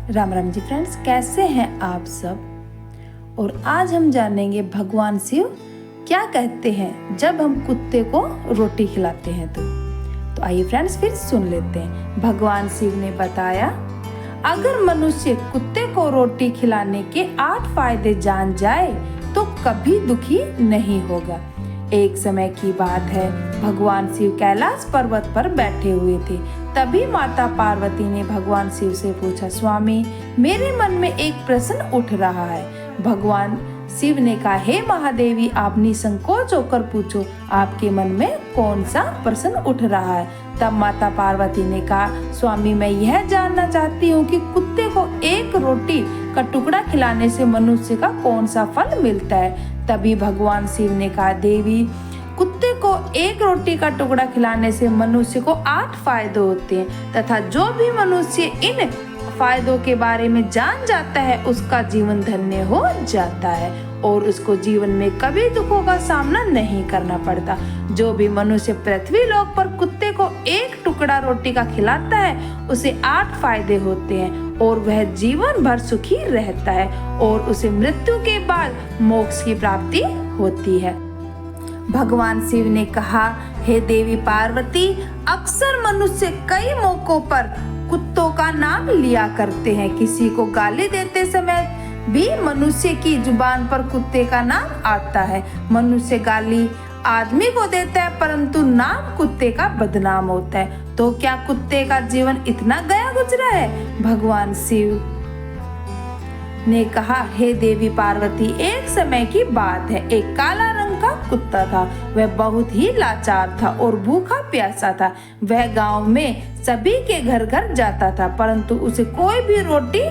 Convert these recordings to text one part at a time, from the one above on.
Ram Ram ji friends, कैसे हैं आप सब। और आज हम जानेंगे भगवान शिव क्या कहते हैं जब हम कुत्ते को रोटी खिलाते हैं तो आइए फ्रेंड्स फिर सुन लेते हैं। भगवान शिव ने बताया, अगर मनुष्य कुत्ते को रोटी खिलाने के 8 फायदे जान जाए तो कभी दुखी नहीं होगा। एक समय की बात है, भगवान शिव कैलाश पर्वत पर बैठे हुए थे। तभी माता पार्वती ने भगवान शिव से पूछा, स्वामी मेरे मन में एक प्रश्न उठ रहा है। भगवान शिव ने कहा, हे महादेवी आप निसंकोच होकर पूछो, आपके मन में कौन सा प्रश्न उठ रहा है। तब माता पार्वती ने कहा, स्वामी मैं यह जानना चाहती हूँ कि कुत्ते को एक रोटी का टुकड़ा खिलाने से मनुष्य का कौन सा फल मिलता है। तभी भगवान शिव ने कहा, देवी कुत्ते को एक रोटी का टुकड़ा खिलाने से मनुष्य को 8 फायदे होते हैं तथा जो भी मनुष्य इन फायदों के बारे में जान जाता है उसका जीवन धन्य हो जाता है और उसको जीवन में कभी दुखों का सामना नहीं करना पड़ता। जो भी मनुष्य पृथ्वी लोक पर कुत्ते को एक टुकड़ा रोटी का खिलाता है उसे 8 फायदे होते हैं और वह जीवन भर सुखी रहता है और उसे मृत्यु के बाद मोक्ष की प्राप्ति होती है। भगवान शिव ने कहा, हे देवी पार्वती अक्सर मनुष्य कई मौकों पर कुत्तों का नाम लिया करते हैं। किसी को गाली देते समय भी मनुष्य की जुबान पर कुत्ते का नाम आता है। मनुष्य गाली आदमी को देता है परंतु नाम कुत्ते का बदनाम होता है। तो क्या कुत्ते का जीवन इतना गया गुजरा है। भगवान शिव ने कहा, हे देवी पार्वती एक समय की बात है, एक काला रंग का कुत्ता था। वह बहुत ही लाचार था और भूखा प्यासा था। वह गांव में सभी के घर घर जाता था परंतु उसे कोई भी रोटी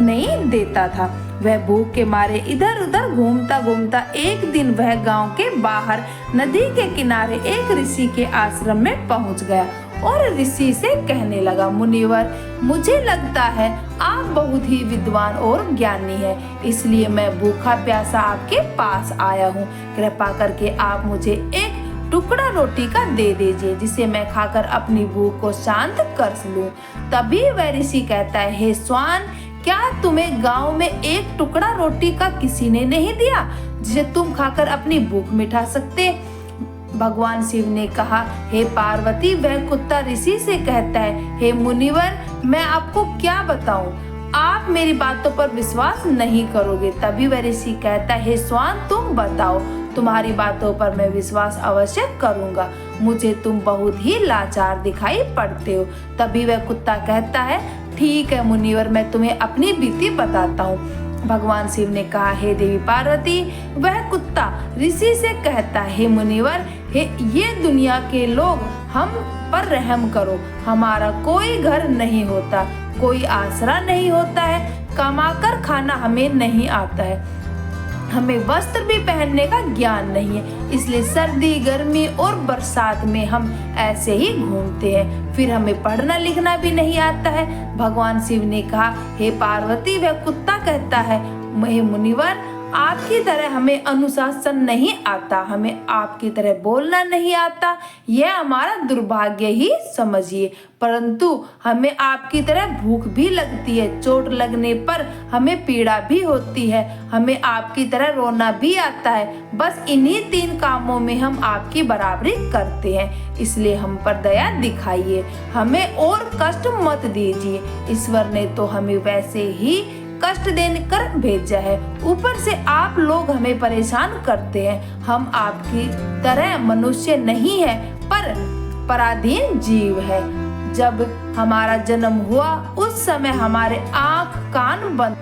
नहीं देता था। वह भूख के मारे इधर उधर घूमता घूमता एक दिन वह गांव के बाहर नदी के किनारे एक ऋषि के आश्रम में पहुंच गया और ऋषि से कहने लगा, मुनिवर मुझे लगता है आप बहुत ही विद्वान और ज्ञानी हैं, इसलिए मैं भूखा प्यासा आपके पास आया हूँ। कृपा करके आप मुझे एक टुकड़ा रोटी का दे दीजिए जिसे मैं खाकर अपनी भूख को शांत कर लूं। तभी वह ऋषि कहता है, हे स्वान क्या तुम्हें गांव में एक टुकड़ा रोटी का किसी ने नहीं दिया जिसे तुम खाकर अपनी भूख मिटा सकते। भगवान शिव ने कहा, हे पार्वती वह कुत्ता ऋषि से कहता है, हे मुनिवर मैं आपको क्या बताऊं, आप मेरी बातों पर विश्वास नहीं करोगे। तभी वह ऋषि कहता है, हे स्वान तुम बताओ, तुम्हारी बातों पर मैं विश्वास अवश्य करूंगा। मुझे तुम बहुत ही लाचार दिखाई पड़ते हो। तभी वह कुत्ता कहता है, ठीक है मुनिवर मैं तुम्हें अपनी बीती बताता हूँ। भगवान शिव ने कहा, हे देवी पार्वती वह कुत्ता ऋषि से कहता है, हे मुनिवर हे ये दुनिया के लोग हम पर रहम करो, हमारा कोई घर नहीं होता, कोई आसरा नहीं होता है, कमाकर खाना हमें नहीं आता है, हमें वस्त्र भी पहनने का ज्ञान नहीं है, इसलिए सर्दी गर्मी और बरसात में हम ऐसे ही घूमते हैं, फिर हमें पढ़ना लिखना भी नहीं आता है। भगवान शिव ने कहा, हे पार्वती वह कुत्ता कहता है, हे मुनिवर आपकी तरह हमें अनुशासन नहीं आता, हमें आपकी तरह बोलना नहीं आता, यह हमारा दुर्भाग्य ही समझिए, परंतु हमें आपकी तरह भूख भी लगती है, चोट लगने पर हमें पीड़ा भी होती है, हमें आपकी तरह रोना भी आता है। बस इन्हीं 3 कामों में हम आपकी बराबरी करते हैं, इसलिए हम पर दया दिखाइए, हमें और कष्ट मत दीजिए। ईश्वर ने तो हमें वैसे ही कष्ट देकर भेजा है, ऊपर से आप लोग हमें परेशान करते हैं। हम आपकी तरह मनुष्य नहीं है पर पराधीन जीव है। जब हमारा जन्म हुआ उस समय हमारे आँख कान बंद,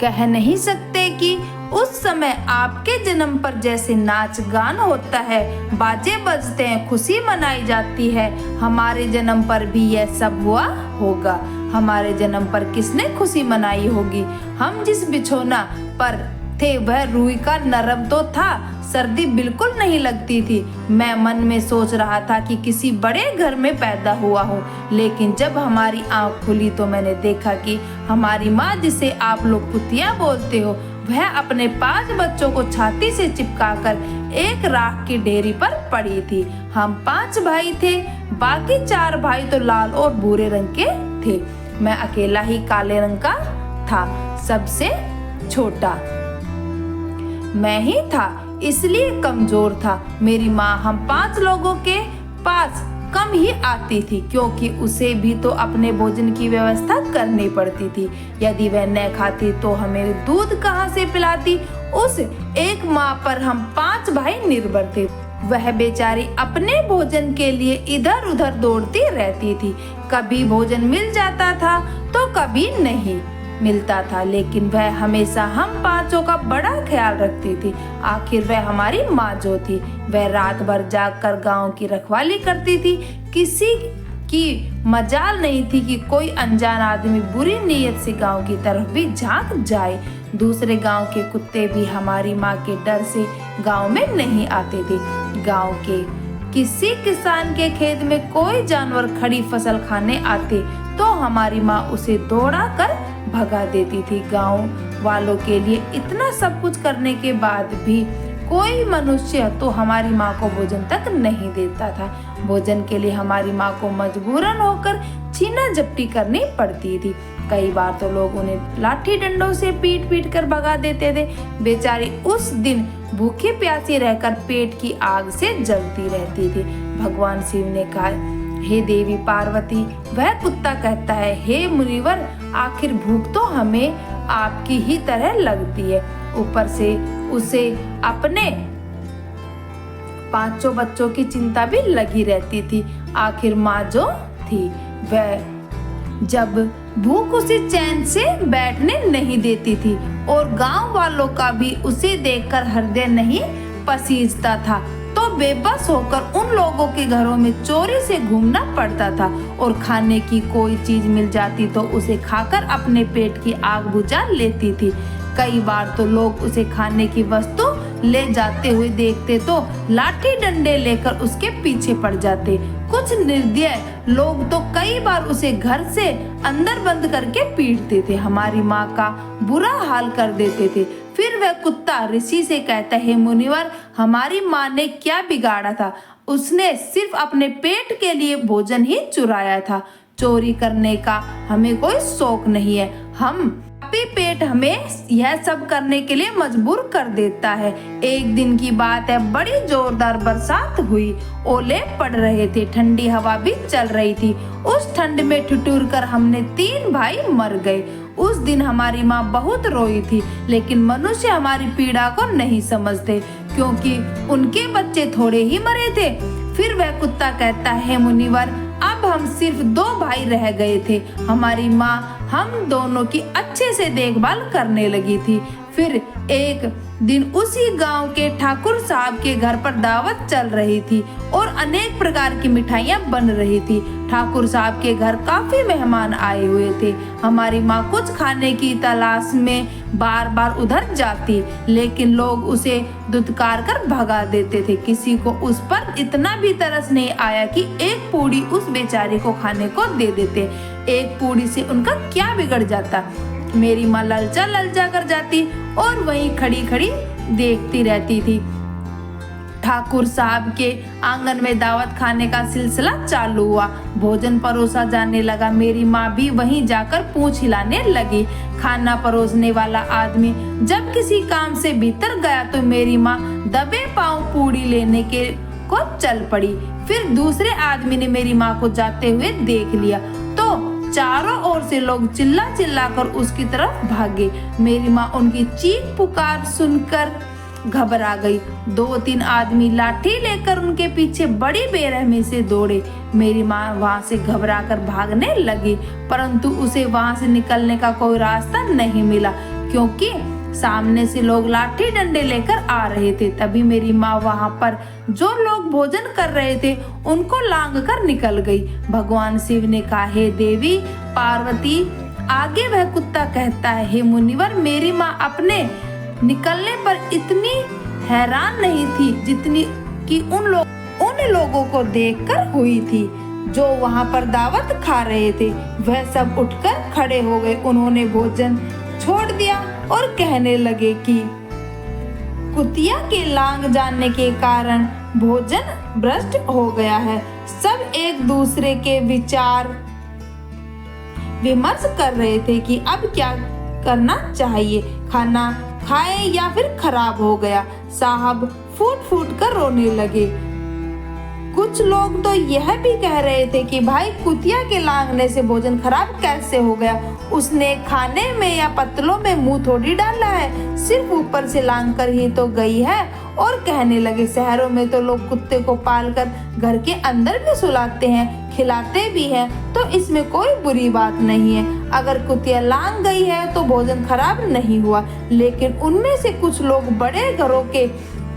कह नहीं सकते कि उस समय आपके जन्म पर जैसे नाच गान होता है, बाजे बजते हैं, खुशी मनाई जाती है, हमारे जन्म पर भी यह सब हुआ होगा। हमारे जन्म पर किसने खुशी मनाई होगी। हम जिस बिछौना पर थे वह रूई का नरम तो था, सर्दी बिल्कुल नहीं लगती थी। मैं मन में सोच रहा था कि किसी बड़े घर में पैदा हुआ हूँ, लेकिन जब हमारी आँख खुली तो मैंने देखा कि हमारी माँ जिसे आप लोग कुतिया बोलते हो वह अपने 5 बच्चों को छाती से चिपकाकर एक राख की ढेरी पर पड़ी थी। हम 5 भाई थे, बाकी 4 भाई तो लाल और भूरे रंग के थे। मैं अकेला ही काले रंग का था, सबसे छोटा मैं ही था, इसलिए कमजोर था। मेरी माँ हम 5 लोगों के पास कम ही आती थी, क्योंकि उसे भी तो अपने भोजन की व्यवस्था करनी पड़ती थी। यदि वह न खाती तो हमें दूध कहाँ से पिलाती। उस एक माँ पर हम 5 भाई निर्भर थे। वह बेचारी अपने भोजन के लिए इधर उधर दौड़ती रहती थी। कभी भोजन मिल जाता था तो कभी नहीं मिलता था, लेकिन वह हमेशा हम 5 का बड़ा ख्याल रखती थी। आखिर वह हमारी माँ जो थी, वह रात भर जागकर गांव की रखवाली करती थी। किसी की मजाल नहीं थी कि कोई अनजान आदमी बुरी नीयत से गांव की तरफ भी झांक जाए। दूसरे गांव के कुत्ते भी हमारी माँ के डर से गांव में नहीं आते थे। गांव के किसी किसान के खेत में कोई जानवर खड़ी फसल खाने आते तो हमारी माँ उसे दौड़ा कर भगा देती थी। गांव वालों के लिए इतना सब कुछ करने के बाद भी कोई मनुष्य तो हमारी माँ को भोजन तक नहीं देता था। भोजन के लिए हमारी माँ को मजबूरन होकर छीना झपटी करनी पड़ती थी। कई बार तो लोग उन्हें लाठी डंडों से पीट पीट कर भगा देते थे। बेचारी उस दिन भूखी प्यासी रहकर पेट की आग से जलती रहती थी। भगवान शिव ने कहा, हे देवी पार्वती, वह कुत्ता कहता है, हे मुनिवर, आखिर भूख तो हमें आपकी ही तरह लगती है। ऊपर से उसे अपने 5 बच्चों की चिंता भी लगी रहती थी। आखिर माँ जो थी वह जब भूख उसे चैन से बैठने नहीं देती थी और गांव वालों का भी उसे देखकर हृदय नहीं पसीजता था, तो बेबस होकर उन लोगों के घरों में चोरी से घूमना पड़ता था। और खाने की कोई चीज मिल जाती तो उसे खाकर अपने पेट की आग बुझा लेती थी। कई बार तो लोग उसे खाने की वस्तु ले जाते हुए देखते तो लाठी डंडे लेकर उसके पीछे पड़ जाते। कुछ निर्दयी लोग तो कई बार उसे घर से अंदर बंद करके पीटते थे, हमारी माँ का बुरा हाल कर देते थे। फिर वह कुत्ता ऋषि से कहता है, मुनिवर, हमारी माँ ने क्या बिगाड़ा था? उसने सिर्फ अपने पेट के लिए भोजन ही चुराया था। चोरी करने का हमें कोई शौक नहीं है। हम पेट हमें यह सब करने के लिए मजबूर कर देता है। एक दिन की बात है, बड़ी जोरदार बरसात हुई, ओले पड़ रहे थे, ठंडी हवा भी चल रही थी। उस ठंड में ठिठुर कर हमने 3 भाई मर गए। उस दिन हमारी माँ बहुत रोई थी, लेकिन मनुष्य हमारी पीड़ा को नहीं समझते, क्योंकि उनके बच्चे थोड़े ही मरे थे। फिर वह कुत्ता कहता है, मुनिवर, अब हम सिर्फ 2 भाई रह गए थे। हमारी माँ हम दोनों की अच्छे से देखभाल करने लगी थी। फिर एक दिन उसी गांव के ठाकुर साहब के घर पर दावत चल रही थी और अनेक प्रकार की मिठाइयाँ बन रही थी। ठाकुर साहब के घर काफी मेहमान आए हुए थे। हमारी माँ कुछ खाने की तलाश में बार बार उधर जाती, लेकिन लोग उसे दुत्कार कर भगा देते थे। किसी को उस पर इतना भी तरस नहीं आया कि एक पूड़ी उस बेचारे को खाने को दे देते। एक पूड़ी से उनका क्या बिगड़ जाता? मेरी माँ ललचा ललचा कर जाती और वहीं खड़ी खड़ी देखती रहती थी। ठाकुर साहब के आंगन में दावत खाने का सिलसिला चालू हुआ। भोजन परोसा जाने लगा। मेरी माँ भी वहीं जाकर पूंछ हिलाने लगी। खाना परोसने वाला आदमी जब किसी काम से भीतर गया तो मेरी माँ दबे पांव पूड़ी लेने को चल पड़ी। फिर दूसरे आदमी ने मेरी माँ को जाते हुए देख लिया तो चारों ओर से लोग चिल्ला चिल्ला कर उसकी तरफ भागे। मेरी माँ उनकी चीख पुकार सुनकर घबरा गई। 2-3 आदमी लाठी लेकर उनके पीछे बड़ी बेरहमी से दौड़े। मेरी माँ वहाँ से घबरा कर भागने लगी, परंतु उसे वहाँ से निकलने का कोई रास्ता नहीं मिला, क्योंकि सामने से लोग लाठी डंडे लेकर आ रहे थे। तभी मेरी माँ वहाँ पर जो लोग भोजन कर रहे थे उनको लांग कर निकल गई। भगवान शिव ने कहा, हे देवी पार्वती। आगे वह कुत्ता कहता है, हे मुनिवर, मेरी माँ अपने निकलने पर इतनी हैरान नहीं थी जितनी कि उन लोगों को देखकर हुई थी जो वहाँ पर दावत खा रहे थे। वह सब उठकर खड़े हो गए। उन्होंने भोजन छोड़ दिया और कहने लगे कि कुतिया के लांग जाने के कारण भोजन भ्रष्ट हो गया है। सब एक दूसरे के विचार विमर्श कर रहे थे कि अब क्या करना चाहिए, खाना खाए या फिर खराब हो गया। साहब फूट फूट कर रोने लगे। कुछ लोग तो यह भी कह रहे थे कि भाई कुतिया के लांघने से भोजन खराब कैसे हो गया, उसने खाने में या पत्तलों में मुंह थोड़ी डाला है, सिर्फ ऊपर से लांघ कर ही तो गई है। और कहने लगे शहरों में तो लोग कुत्ते को पालकर घर के अंदर भी सुलाते हैं, खिलाते भी हैं, तो इसमें कोई बुरी बात नहीं है। अगर कुतिया लांघ गई है तो भोजन खराब नहीं हुआ। लेकिन उनमें से कुछ लोग बड़े घरों के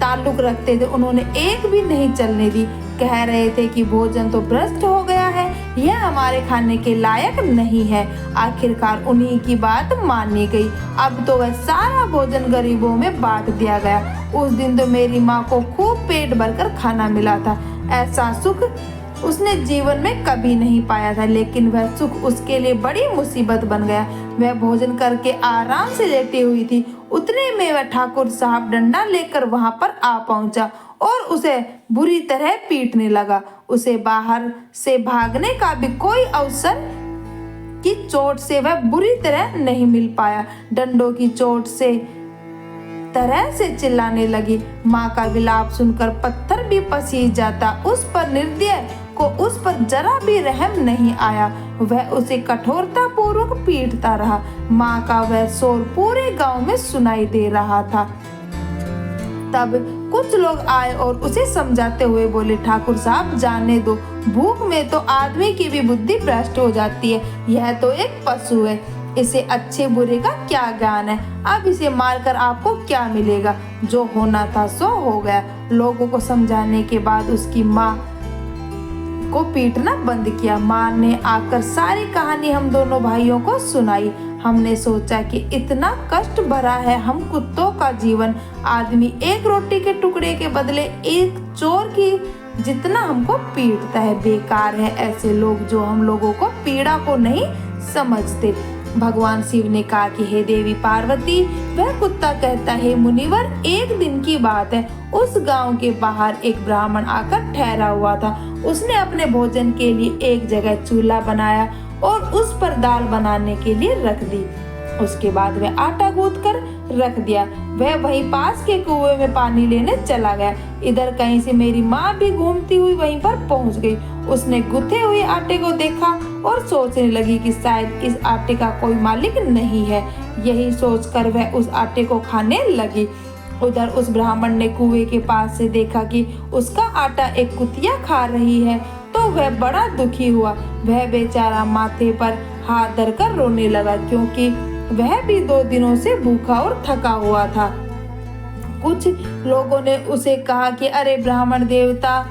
ताल्लुक रखते थे, उन्होंने एक भी नहीं चलने दी। कह रहे थे कि भोजन तो भ्रष्ट हो गया है, यह हमारे खाने के लायक नहीं है। आखिरकार उन्हीं की बात मानी गई। अब तो वह सारा भोजन गरीबों में बांट दिया गया। उस दिन तो मेरी माँ को खूब पेट भरकर खाना मिला था। ऐसा सुख उसने जीवन में कभी नहीं पाया था, लेकिन वह सुख उसके लिए बड़ी मुसीबत बन गया। वह भोजन करके आराम से लेटी हुई थी, उतने में वह ठाकुर साहब डंडा लेकर वहां पर आ पहुंचा और उसे बुरी तरह पीटने लगा। उसे बाहर से भागने का भी कोई अवसर की चोट से वह बुरी तरह नहीं मिल पाया। डंडों की चोट से तरह से चिल्लाने लगी। माँ का विलाप सुनकर पत्थर भी पसीज जाता। उस पर निर्दय को उस पर जरा भी रहम नहीं आया। वह उसे कठोरता पूर्वक पीटता रहा। माँ का वह शोर पूरे गांव में सुनाई दे रहा था। तब कुछ लोग आए और उसे समझाते हुए बोले, ठाकुर साहब जाने दो, भूख में तो आदमी की भी बुद्धि भ्रष्ट हो जाती है। यह तो एक पशु है, इसे अच्छे बुरे का क्या ज्ञान है। अब इसे मारकर आपको क्या मिलेगा, जो होना था सो हो गया। लोगों को समझाने के बाद उसकी माँ को पीटना बंद किया। माँ ने आकर सारी कहानी हम दोनों भाइयों को सुनाई। हमने सोचा कि इतना कष्ट भरा है हम कुत्तों का जीवन। आदमी एक रोटी के टुकड़े के बदले एक चोर की जितना हमको पीटता है। बेकार है ऐसे लोग जो हम लोगों को पीड़ा को नहीं समझते। भगवान शिव ने कहा कि हे देवी पार्वती, वह कुत्ता कहता है मुनिवर, एक दिन की बात है, उस गांव के बाहर एक ब्राह्मण आकर ठहरा हुआ था। उसने अपने भोजन के लिए एक जगह चूल्हा बनाया और उस पर दाल बनाने के लिए रख दी। उसके बाद वह आटा गूंथ कर रख दिया। वह वहीं पास के कुएं में पानी लेने चला गया। इधर कहीं से मेरी माँ भी घूमती हुई वहीं पर पहुंच गई। उसने गुथे हुए आटे को देखा और सोचने लगी कि शायद इस आटे का कोई मालिक नहीं है। यही सोचकर वह उस आटे को खाने लगी। उधर उस ब्राह्मण ने कुएं के पास से देखा कि उसका आटा एक कुतिया खा रही है, तो वह बड़ा दुखी हुआ। वह बेचारा माथे पर हाथ धरकर रोने लगा, क्योंकि वह भी 2 दिनों से भूखा और थका हुआ था। कुछ लोगों ने उसे कहा कि अरे ब्राह्मण देवता,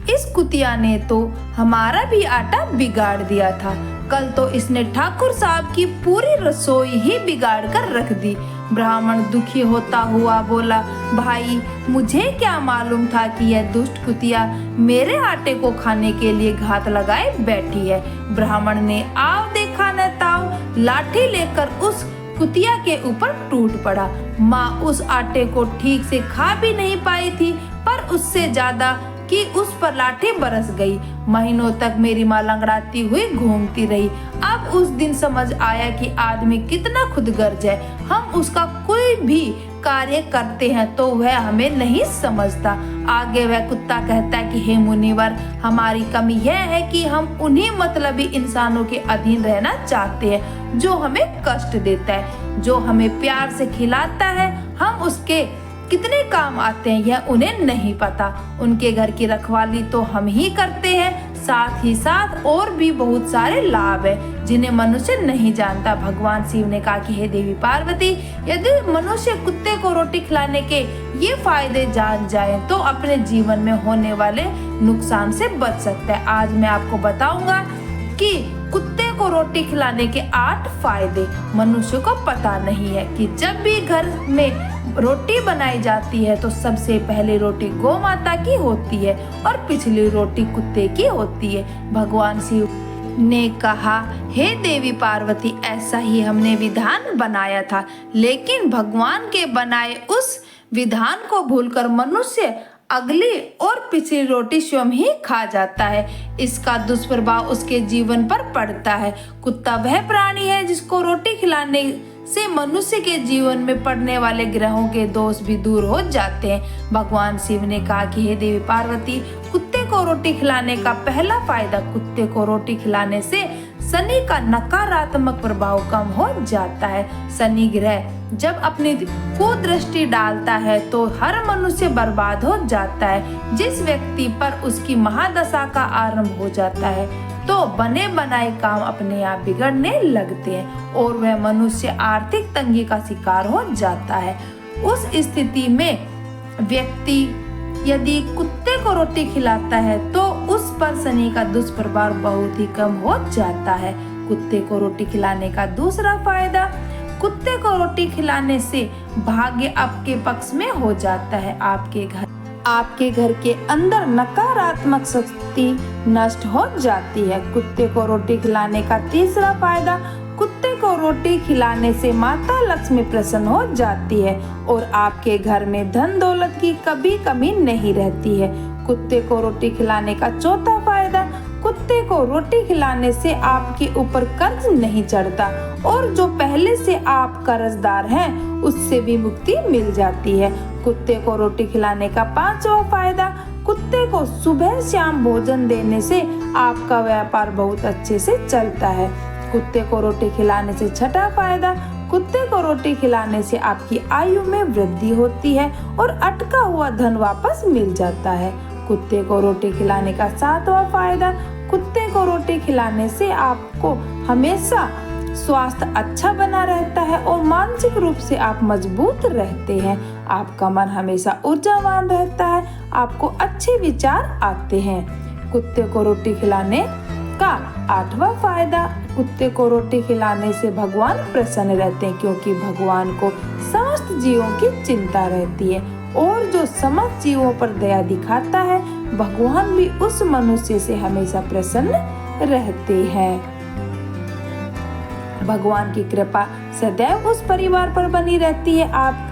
इस कुतिया ने तो हमारा भी आटा बिगाड़ दिया था। कल तो इसने ठाकुर साहब की पूरी रसोई ही बिगाड़ कर रख दी। ब्राह्मण दुखी होता हुआ बोला, भाई मुझे क्या मालूम था कि यह दुष्ट कुतिया मेरे आटे को खाने के लिए घात लगाए बैठी है। ब्राह्मण ने आव देखा न ताव लाठी लेकर उस कुतिया के ऊपर टूट पड़ा। माँ उस आटे को ठीक से खा भी नहीं पाई थी, पर उससे ज्यादा कि उस पर लाठी बरस गई। महीनों तक मेरी माँ लंगड़ाती हुई घूमती रही। अब उस दिन समझ आया कि आदमी कितना खुदगर्ज है। हम उसका कोई भी कार्य करते हैं तो वह हमें नहीं समझता। आगे वह कुत्ता कहता है कि हे मुनिवर, हमारी कमी यह है कि हम उन्हीं मतलबी इंसानों के अधीन रहना चाहते हैं जो हमें कष्ट देता है। जो हमें प्यार से खिलाता है, हम उसके कितने काम आते हैं यह उन्हें नहीं पता। उनके घर की रखवाली तो हम ही करते हैं, साथ ही साथ और भी बहुत सारे लाभ है जिन्हें मनुष्य नहीं जानता। भगवान शिव ने कहा कि हे देवी पार्वती, यदि मनुष्य कुत्ते को रोटी खिलाने के ये फायदे जान जाए तो अपने जीवन में होने वाले नुकसान से बच सकता है। आज मैं आपको बताऊंगा कि कुत्ते को रोटी खिलाने के 8 फायदे मनुष्य को पता नहीं है। कि जब भी घर में रोटी बनाई जाती है तो सबसे पहले रोटी गौ माता की होती है और पिछली रोटी कुत्ते की होती है। भगवान शिव ने कहा, हे देवी पार्वती, ऐसा ही हमने विधान बनाया था, लेकिन भगवान के बनाए उस विधान को भूलकर मनुष्य अगली और पिछली रोटी स्वयं ही खा जाता है। इसका दुष्प्रभाव उसके जीवन पर पड़ता है। कुत्ता वह प्राणी है जिसको रोटी खिलाने से मनुष्य के जीवन में पड़ने वाले ग्रहों के दोष भी दूर हो जाते हैं। भगवान शिव ने कहा कि हे देवी पार्वती, कुत्ते को रोटी खिलाने का पहला फायदा, कुत्ते को रोटी खिलाने से शनि का नकारात्मक प्रभाव कम हो जाता है। शनि ग्रह जब अपनी कुदृष्टि डालता है तो हर मनुष्य बर्बाद हो जाता है। जिस व्यक्ति पर उसकी महादशा का आरंभ हो जाता है तो बने बनाए काम अपने आप बिगड़ने लगते हैं और वह मनुष्य आर्थिक तंगी का शिकार हो जाता है। उस स्थिति में व्यक्ति यदि कुत्ते को रोटी खिलाता है तो उस पर शनि का दुष्प्रभाव बहुत ही कम हो जाता है। कुत्ते को रोटी खिलाने का दूसरा फायदा, कुत्ते को रोटी खिलाने से भाग्य आपके पक्ष में हो जाता है। आपके घर के अंदर नकारात्मक शक्ति नष्ट हो जाती है। कुत्ते को रोटी खिलाने का तीसरा फायदा, कुत्ते को रोटी खिलाने से माता लक्ष्मी प्रसन्न हो जाती है और आपके घर में धन दौलत की कभी कमी नहीं रहती है। कुत्ते को रोटी खिलाने का चौथा फायदा, कुत्ते को रोटी खिलाने से आपके ऊपर कर्ज नहीं चढ़ता और जो पहले से आप कर्जदार हैं उससे भी मुक्ति मिल जाती है। कुत्ते को रोटी खिलाने का पांचवा फायदा, कुत्ते को सुबह शाम भोजन देने से आपका व्यापार बहुत अच्छे से चलता है। कुत्ते को रोटी खिलाने से छठा फायदा, कुत्ते को रोटी खिलाने से आपकी आयु में वृद्धि होती है और अटका हुआ धन वापस मिल जाता है। कुत्ते को रोटी खिलाने का सातवां फायदा, कुत्ते को रोटी खिलाने से आपको हमेशा स्वास्थ्य अच्छा बना रहता है और मानसिक रूप से आप मजबूत रहते हैं। आपका मन हमेशा ऊर्जावान रहता है, आपको अच्छे विचार आते हैं। कुत्ते को रोटी खिलाने का आठवां फायदा, कुत्ते को रोटी खिलाने से भगवान प्रसन्न रहते हैं क्योंकि भगवान को समस्त जीवों की चिंता रहती है और जो समस्त जीवों पर दया दिखाता है भगवान भी उस मनुष्य से हमेशा प्रसन्न रहते हैं। भगवान की कृपा सदैव उस परिवार पर बनी रहती है। आप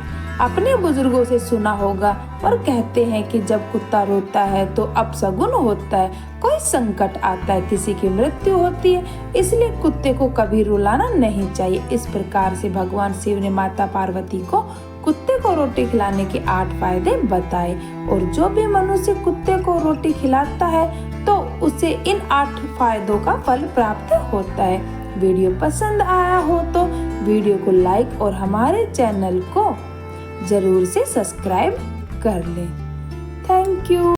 अपने बुजुर्गों से सुना होगा और कहते हैं कि जब कुत्ता रोता है तो अपशगुन होता है, कोई संकट आता है, किसी की मृत्यु होती है, इसलिए कुत्ते को कभी रुलाना नहीं चाहिए। इस प्रकार से भगवान शिव ने माता पार्वती को कुत्ते को रोटी खिलाने के 8 फायदे बताए और जो भी मनुष्य कुत्ते को रोटी खिलाता है तो उसे इन 8 फायदों का फल प्राप्त होता है। वीडियो पसंद आया हो तो वीडियो को लाइक और हमारे चैनल को जरूर से सब्सक्राइब कर लें। Thank you.